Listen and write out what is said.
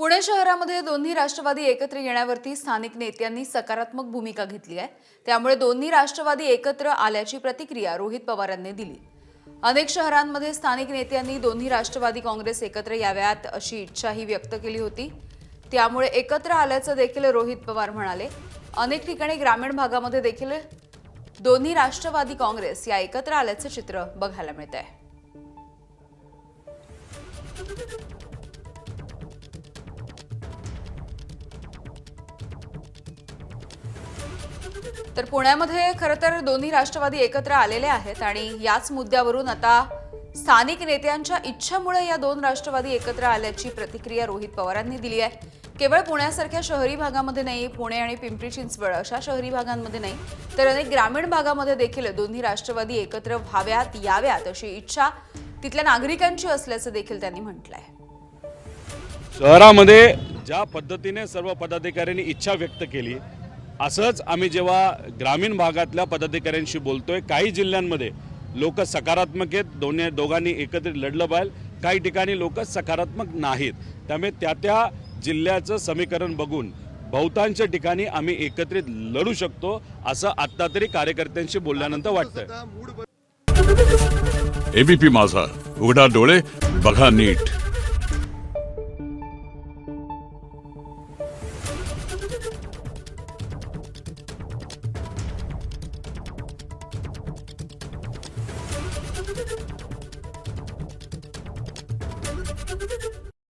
पुणे शहरामध्ये दोन्ही राष्ट्रवादी एकत्र येण्यावरती स्थानिक नेत्यांनी सकारात्मक भूमिका घेतली आहे। त्यामुळे दोन्ही राष्ट्रवादी एकत्र आल्याची प्रतिक्रिया रोहित पवारांनी दिली। अनेक शहरांमध्ये स्थानिक नेत्यांनी दोन्ही राष्ट्रवादी काँग्रेस एकत्र याव्यात अशी इच्छाही व्यक्त केली होती। त्यामुळे एकत्र आल्याचं देखील रोहित पवार म्हणाले। अनेक ठिकाणी ग्रामीण भागामध्ये देखील दोन्ही राष्ट्रवादी काँग्रेस या एकत्र आल्याचं चित्र बघायला मिळत आहे। तर पुण्यामध्ये खरं तर दोन्ही राष्ट्रवादी एकत्र आलेले आहेत आणि याच मुद्द्यावरून आता स्थानिक नेत्यांच्या इच्छेमुळे या दोन राष्ट्रवादी एकत्र आल्याची प्रतिक्रिया रोहित पवारांनी दिली आहे। केवळ पुण्यासारख्या शहरी भागामध्ये नाही, पुणे आणि पिंपरी चिंचवड अशा शहरी भागांमध्ये नाही, तर अनेक ग्रामीण भागामध्ये देखील दोन्ही राष्ट्रवादी एकत्र व्हाव्यात याव्यात अशी इच्छा तिथल्या नागरिकांची असल्याचं देखील त्यांनी म्हटलंय। शहरामध्ये ज्या पद्धतीने सर्व पदाधिकाऱ्यांनी इच्छा व्यक्त केली, असंच आम्ही जेव्हा ग्रामीण भागातल्या पदाधिकाऱ्यांशी बोलतोय, काही जिल्ह्यांमध्ये लोक सकारात्मक आहेत, दोघांनी एकत्रित लढलं पाहिजे, काही ठिकाणी लोक सकारात्मक नाहीत। त्यामुळे त्या जिल्ह्याचं समीकरण बघून बहुतांश ठिकाणी आम्ही एकत्रित लढू शकतो असं आता तरी कार्यकर्त्यांशी बोलल्यानंतर वाटतंय। एबीपी माझा, उघडा डोळे बघा नीट।